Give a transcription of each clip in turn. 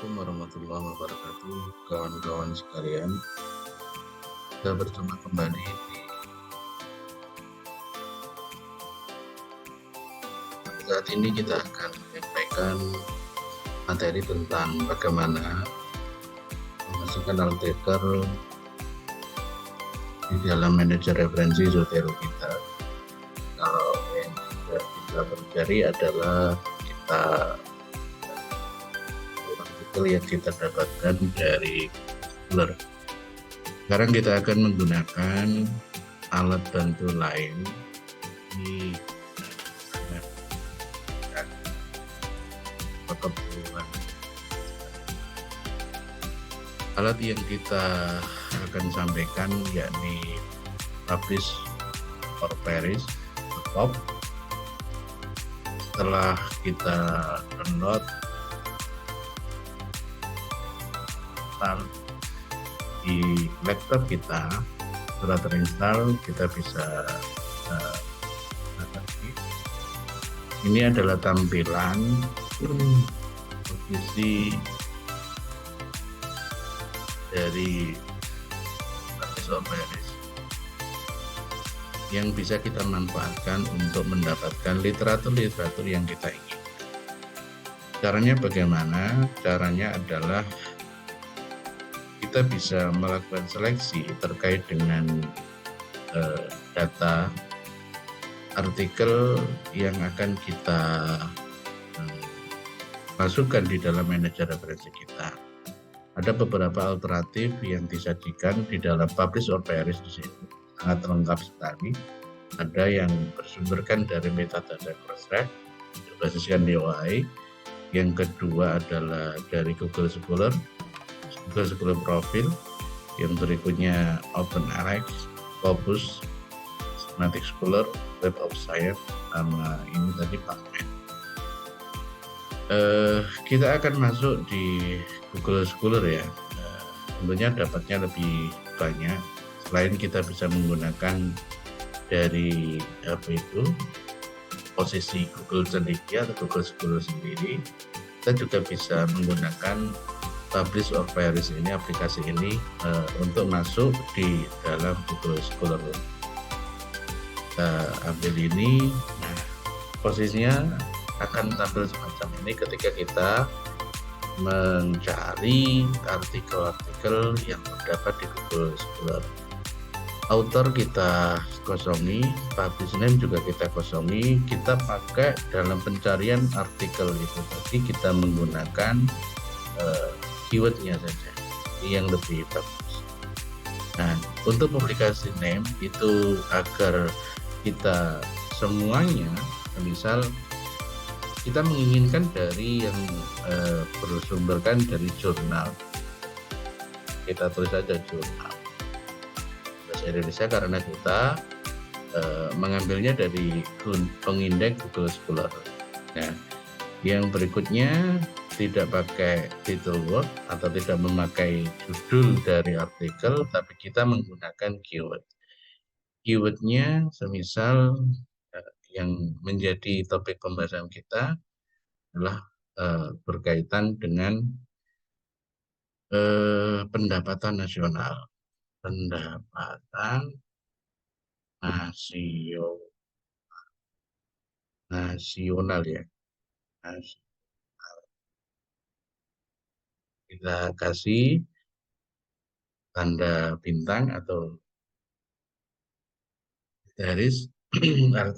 Assalamualaikum warahmatullahi wabarakatuh, kawan-kawan sekalian. Kita berjumpa kembali di saat ini kita akan menyampaikan materi tentang bagaimana memasukkan altaker di dalam manajer referensi Zotero kita. Kalau yang sudah kita pelajari adalah kita artikel yang kita dapatkan dari Google. Sekarang kita akan menggunakan alat bantu lain di keperluan. Alat yang kita akan sampaikan yakni Publish or Perish laptop. Setelah kita download di laptop kita, setelah terinstall kita bisa ini adalah tampilan posisi dari Publish or Perish yang bisa kita manfaatkan untuk mendapatkan literatur-literatur yang kita ingin. Caranya bagaimana? Caranya adalah kita bisa melakukan seleksi terkait dengan data artikel yang akan kita masukkan di dalam manajer referensi kita. Ada beberapa alternatif yang disajikan di dalam Publish or Perish di sini, sangat lengkap sekali. Ada yang bersumberkan dari metadata Crossref, berbasiskan DOI. Yang kedua adalah dari Google Scholar Profile. Yang berikutnya OpenRx, Scopus, Semantic Scholar, Web of Science, sama ini tadi PubMed. Kita akan masuk di Google Scholar ya. Tentunya dapatnya lebih banyak. Selain kita bisa menggunakan dari posisi Google sendiri atau Google Scholar sendiri, kita juga bisa menggunakan Publish or Perish ini, aplikasi ini untuk masuk di dalam Google Scholar. Kita ambil ini, nah, posisinya akan tampil semacam ini ketika kita mencari artikel-artikel yang terdapat di Google Scholar. Author kita kosongi, publish name juga kita kosongi, kita pakai dalam pencarian artikel itu tadi kita menggunakan keywordnya saja yang lebih bagus. Nah, untuk publikasi name itu agar kita semuanya, misal kita menginginkan dari yang bersumberkan dari jurnal, kita tulis saja jurnal bahasa Indonesia karena kita mengambilnya dari pengindeks Google Scholar. Nah, yang berikutnya tidak pakai title word atau tidak memakai judul dari artikel, tapi kita menggunakan keyword. Keywordnya semisal yang menjadi topik pembahasan kita adalah berkaitan dengan pendapatan nasional. Pendapatan nasional ya. Kita kasih tanda bintang atau garis.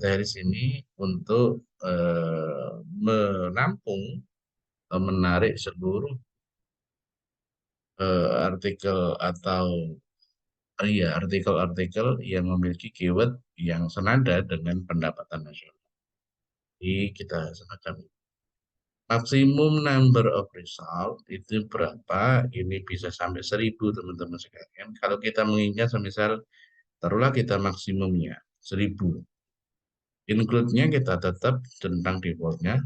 Garis ini untuk menampung, menarik seluruh artikel atau artikel-artikel yang memiliki keyword yang senada dengan pendapatan nasional. Jadi kita semacam maksimum number of result itu berapa? Ini bisa sampai 1000 teman-teman sekalian. Kalau kita mengingat semisal taruhlah kita maksimumnya 1000. Include-nya kita tetap tentang default-nya.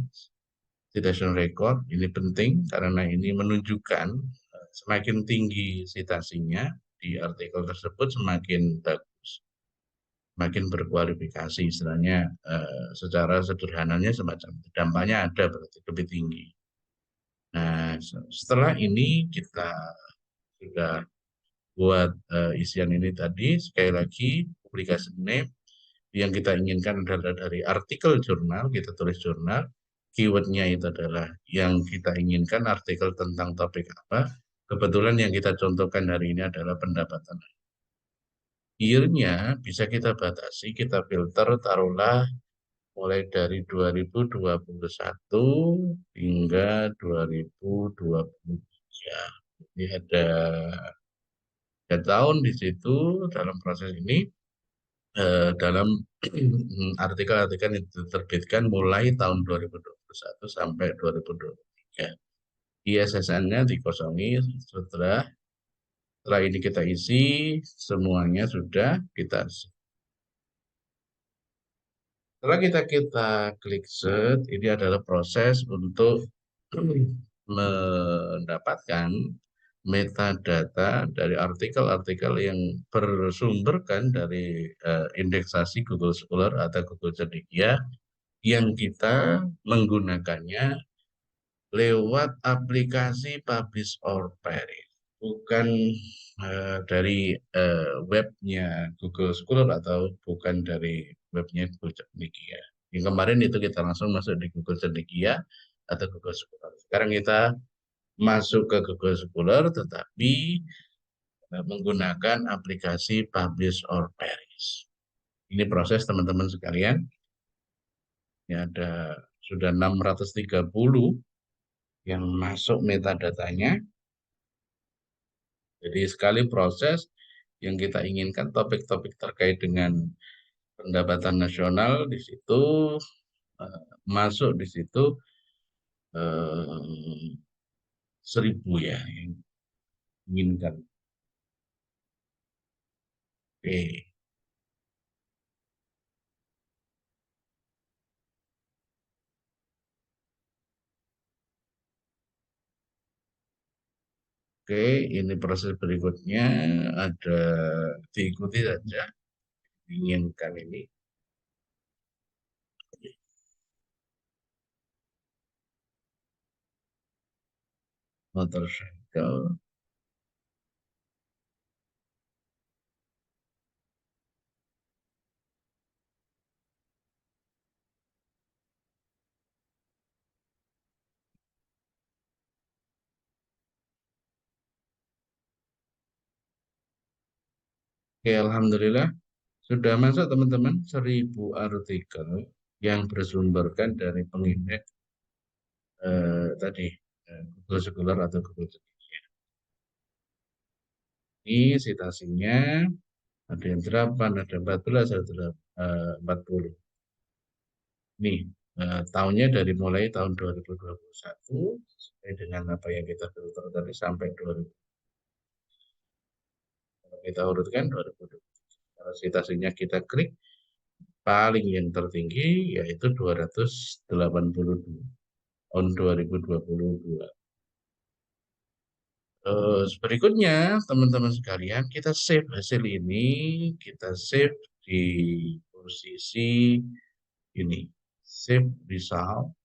Citation record ini penting karena ini menunjukkan semakin tinggi citasinya di artikel tersebut semakin bagus, semakin berkualifikasi, istilahnya secara sederhananya semacam itu. Dampaknya ada berarti lebih tinggi. Nah, setelah ini kita sudah buat isian ini tadi, sekali lagi publikasi name yang kita inginkan adalah dari artikel jurnal, kita tulis jurnal, keywordnya itu adalah yang kita inginkan artikel tentang topik apa. Kebetulan yang kita contohkan hari ini adalah pendapatan. Year-nya bisa kita batasi, kita filter, taruhlah mulai dari 2021 hingga 2023. Jadi ada 3 tahun di situ dalam proses ini, dalam artikel-artikel yang diterbitkan mulai tahun 2021 sampai 2023. ISSN-nya dikosongi setelah ini kita isi semuanya sudah kita. Setelah kita klik set, ini adalah proses untuk mendapatkan metadata dari artikel-artikel yang bersumberkan dari indeksasi Google Scholar atau Google Cendekia yang kita menggunakannya lewat aplikasi Publish or Perish, bukan dari webnya Google Scholar atau bukan dari webnya Google Cendekia. Yang kemarin itu kita langsung masuk di Google Cendekia atau Google Scholar. Sekarang kita masuk ke Google Scholar tetapi menggunakan aplikasi Publish or Perish. Ini proses teman-teman sekalian. Ya, ada sudah 630 yang masuk metadatanya. Jadi sekali proses yang kita inginkan topik-topik terkait dengan pendapatan nasional di situ masuk di situ 1.000 ya yang inginkan. Oke, oke, ini proses berikutnya ada diikuti saja inginkan ini. Motorcycle. Oke, alhamdulillah sudah masuk teman-teman 1.000 artikel yang bersumberkan dari pengindeks tadi Google Scholar atau Google Cendekia. Ini citasinya ada yang 8, ada 14, ada 40. Nih, tahunnya dari mulai tahun 2021 sesuai dengan apa yang kita filter tadi sampai 2000. Kalau kita urutkan 2020. Kalau citasinya kita klik, paling yang tertinggi yaitu 282 tahun 2022. Berikutnya, teman-teman sekalian, kita save hasil ini, kita save di posisi ini, save result.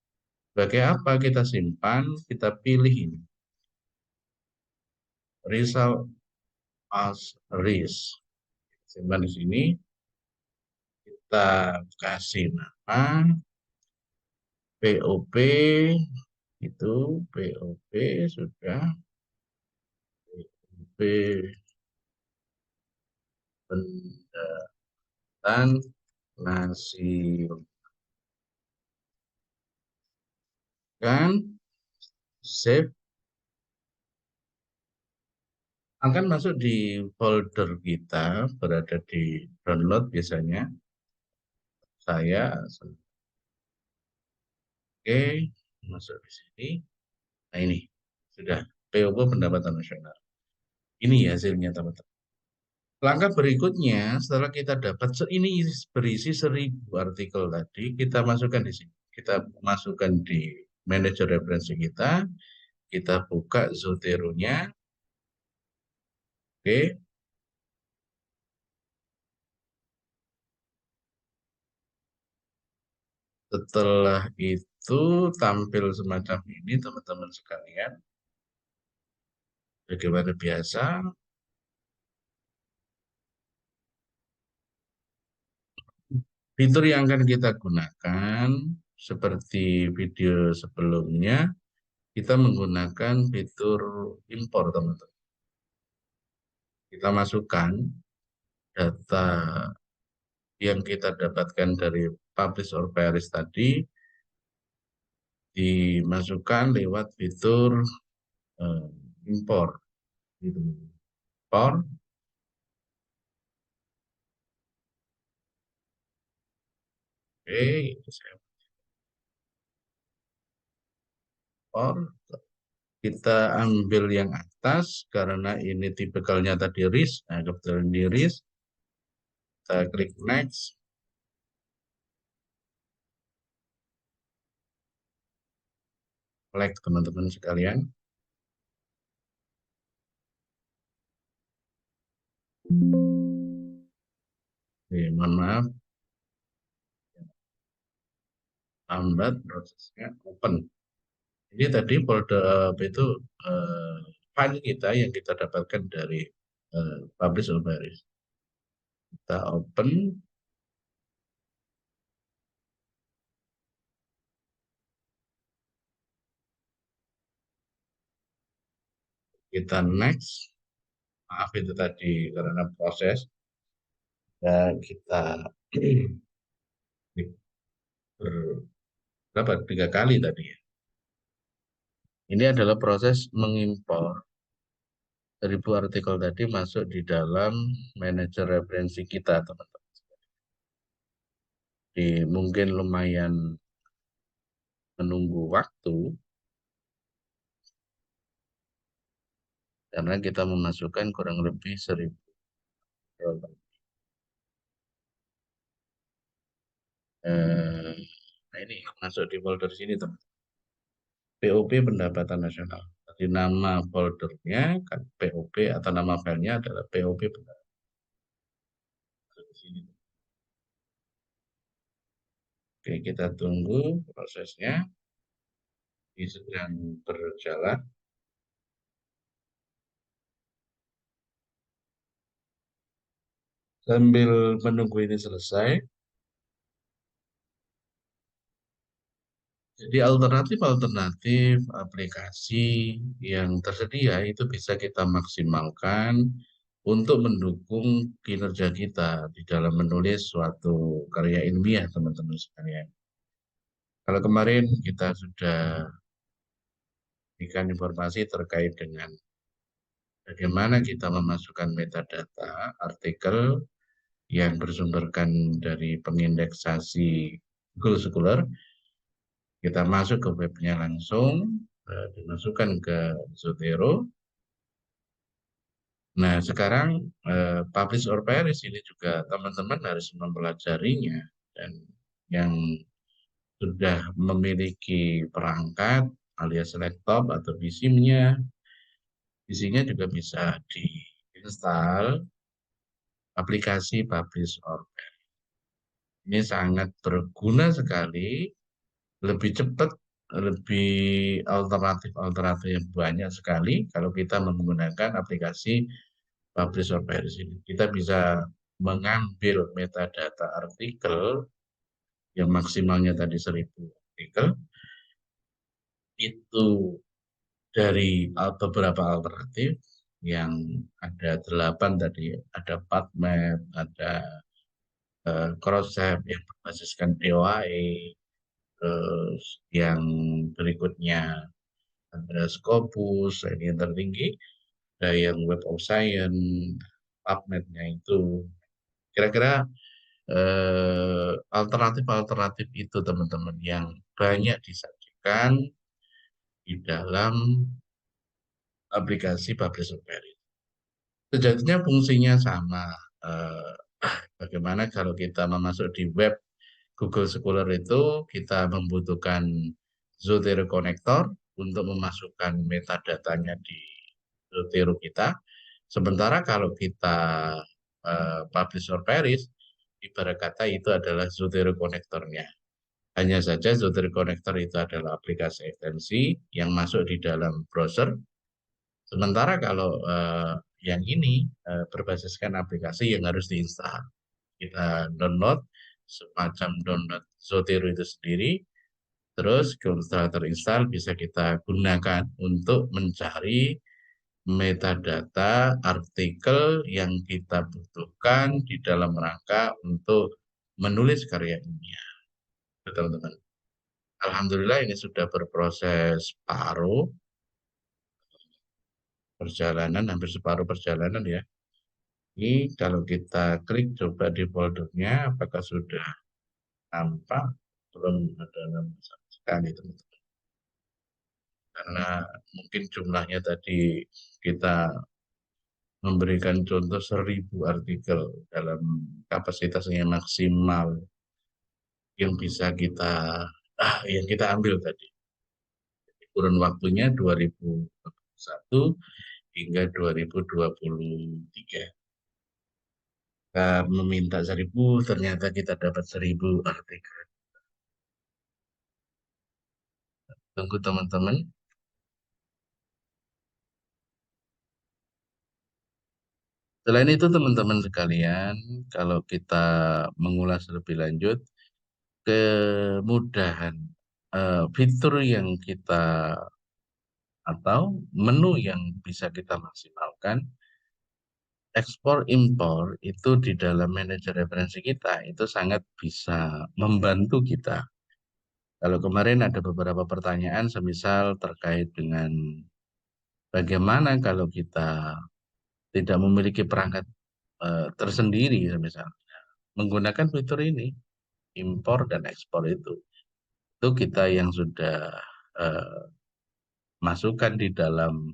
Sebagai apa kita simpan, kita pilih ini, result as list. Simpan di sini, kita kasih nama POP, itu POP sudah, POP pendapatan nasional. Kan save akan masuk di folder kita, berada di download biasanya. Saya oke, masuk di sini. Nah ini sudah POP pendapatan nasional. Ini hasilnya teman-teman. Langkah berikutnya setelah kita dapat ini berisi 1.000 artikel tadi, kita masukkan di sini. Kita masukkan di manajer referensi kita buka Zotero-nya. Oke, setelah itu itu tampil semacam ini teman-teman sekalian. Bagaimana biasa, fitur yang akan kita gunakan seperti video sebelumnya, kita menggunakan fitur impor teman-teman. Kita masukkan data yang kita dapatkan dari publish or perish tadi, dimasukkan lewat fitur eh, impor. Gitu. Impor, oke, saya impor. Kita ambil yang atas karena ini tipikalnya tadi RIS. Nah, kebetulan di RIS, kita klik next. Like teman-teman sekalian. Oke, mohon maaf, lambat prosesnya open. Ini tadi folder apa itu file kita yang kita dapatkan dari publish or perish. Kita open, kita next. Maaf itu tadi karena proses dan kita berapa 3 kali tadi ya. Ini adalah proses mengimpor 1.000 artikel tadi masuk di dalam manajer referensi kita, teman-teman. Jadi mungkin lumayan menunggu waktu karena kita memasukkan kurang lebih 1.000. Nah ini masuk di folder sini, teman. POP Pendapatan Nasional. Jadi nama foldernya kan POP atau nama filenya adalah POP Pendapatan di sini. Oke, kita tunggu prosesnya. Ini sedang berjalan. Sambil menunggu ini selesai, jadi alternatif-alternatif aplikasi yang tersedia itu bisa kita maksimalkan untuk mendukung kinerja kita di dalam menulis suatu karya ilmiah, teman-teman sekalian. Kalau kemarin kita sudah berikan informasi terkait dengan bagaimana kita memasukkan metadata artikel yang bersumberkan dari pengindeksasi Google Scholar, kita masuk ke webnya langsung, dimasukkan ke Zotero. Nah, sekarang publish or perish ini juga teman-teman harus mempelajarinya, dan yang sudah memiliki perangkat alias laptop atau PC-nya juga bisa diinstal aplikasi publish or perish. Ini sangat berguna sekali, lebih cepat, lebih alternatif-alternatif yang banyak sekali kalau kita menggunakan aplikasi publish or perish ini. Kita bisa mengambil metadata artikel yang maksimalnya tadi 1.000 artikel itu dari beberapa alternatif yang ada 8 tadi, ada PubMed, ada Crossref yang berbasiskan DOAE, terus yang berikutnya ada Scopus, ini yang tertinggi, ada yang Web of Science, PubMed-nya itu. Kira-kira alternatif-alternatif itu teman-teman yang banyak disajikan di dalam aplikasi Publish or Perish. Sejatinya fungsinya sama. Eh, Bagaimana kalau kita memasuk di web Google Scholar itu kita membutuhkan Zotero Connector untuk memasukkan metadatanya di Zotero kita. Sementara kalau kita publish or perish, ibarat kata itu adalah Zotero konektornya. Hanya saja Zotero Connector itu adalah aplikasi ekstensi yang masuk di dalam browser. Sementara kalau yang ini berbasiskan aplikasi yang harus diinstal. Kita download, semacam download Zotero itu sendiri, terus setelah terinstall bisa kita gunakan untuk mencari metadata artikel yang kita butuhkan di dalam rangka untuk menulis karya ilmiah, teman-teman. Alhamdulillah ini sudah berproses paruh perjalanan, hampir separuh perjalanan ya. Ini kalau kita klik coba di foldernya, apakah sudah nampak? Belum ada nama sama sekali, teman-teman. Karena mungkin jumlahnya tadi kita memberikan contoh 1.000 artikel dalam kapasitasnya maksimal yang bisa yang kita ambil tadi. Kurun waktunya 2021 hingga 2023. Kita meminta 1.000, ternyata kita dapat 1.000 artikel. Tunggu teman-teman. Selain itu teman-teman sekalian, kalau kita mengulas lebih lanjut, kemudahan fitur yang kita atau menu yang bisa kita maksimalkan, ekspor impor itu di dalam manajer referensi kita itu sangat bisa membantu kita. Kalau kemarin ada beberapa pertanyaan semisal terkait dengan bagaimana kalau kita tidak memiliki perangkat tersendiri semisal menggunakan fitur ini, impor dan ekspor itu kita yang sudah eh, masukkan di dalam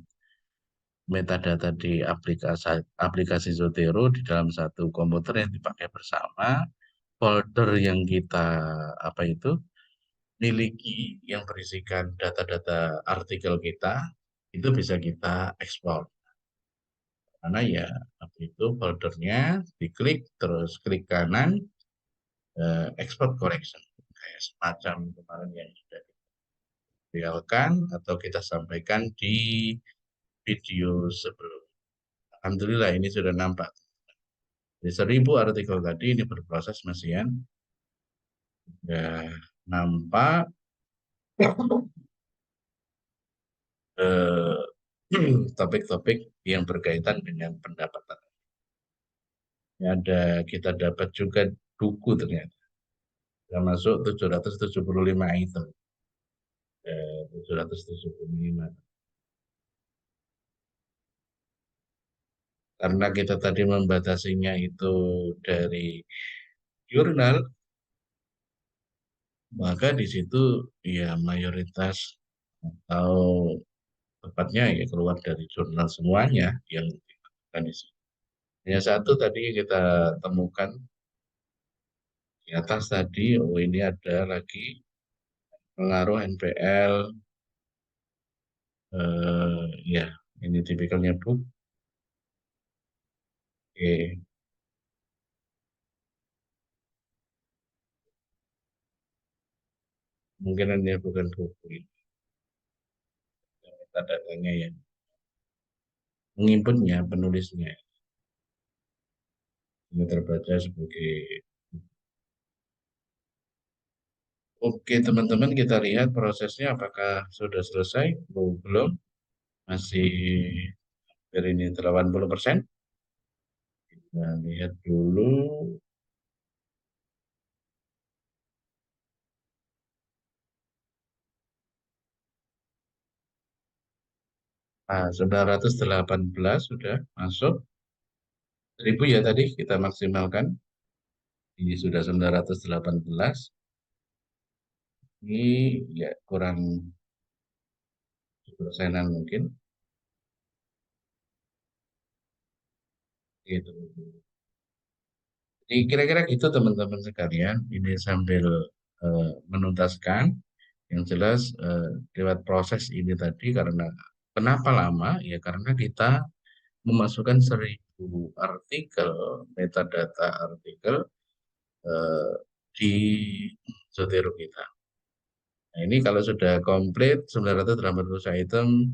metadata di aplikasi Zotero di dalam satu komputer yang dipakai bersama, folder yang kita apa itu miliki yang berisikan data-data artikel kita itu bisa kita ekspor. Karena ya apa itu foldernya diklik terus klik kanan export collection kayak semacam kemarin yang sudah ditampilkan atau kita sampaikan di video sebelum. Alhamdulillah ini sudah nampak. Di 1.000 artikel tadi ini berproses Mas Ian. Ya, nampak eh, topik-topik yang berkaitan dengan pendapatan. Ada kita dapat juga buku ternyata. Yang masuk 775 item. 775. Karena kita tadi membatasinya itu dari jurnal, maka di situ ya mayoritas atau tepatnya ya keluar dari jurnal semuanya yang dimasukkan di sini. Hanya satu tadi kita temukan di atas tadi, oh ini ada lagi pengaruh NPL, ya ini tipikalnya book. Oke, mungkin ini bukan buku ini, metadata-nya ya, menginputnya, penulisnya. Ini terbaca sebagai oke teman-teman kita lihat prosesnya apakah sudah selesai, belum, masih dari ini 80%. Kita lihat dulu. Nah, 918 sudah masuk. 1.000 ya tadi kita maksimalkan. Ini sudah 918. Ini ya kurang persenan mungkin. Gitu. Jadi kira-kira gitu teman-teman sekalian. Ini sambil menuntaskan. Yang jelas lewat proses ini tadi karena kenapa lama? Ya karena kita memasukkan 1.000 artikel, metadata artikel eh, di Zotero kita. Nah, ini kalau sudah komplit 980 item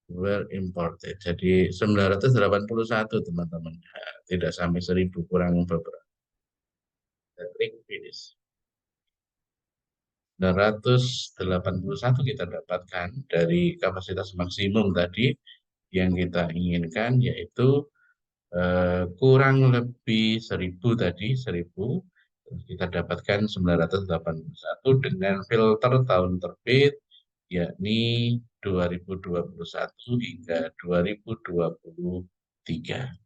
were imported. Jadi 981 teman-teman. Nah, tidak sampai 1000, kurang beberapa. Klik finish. 981 kita dapatkan dari kapasitas maksimum tadi yang kita inginkan, yaitu kurang lebih 1000 tadi, 1000. Kita dapatkan 981 dengan filter tahun terbit, yakni 2021 hingga 2023.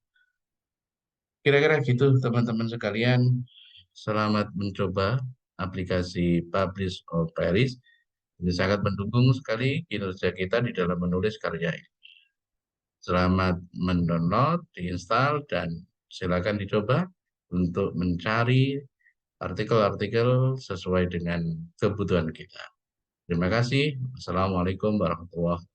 Kira-kira gitu teman-teman sekalian. Selamat mencoba aplikasi Publish or Perish. Ini sangat mendukung sekali kinerja kita di dalam menulis karya ini. Selamat mendownload, diinstal, dan silakan dicoba untuk mencari artikel-artikel sesuai dengan kebutuhan kita. Terima kasih. Assalamualaikum warahmatullahi wabarakatuh.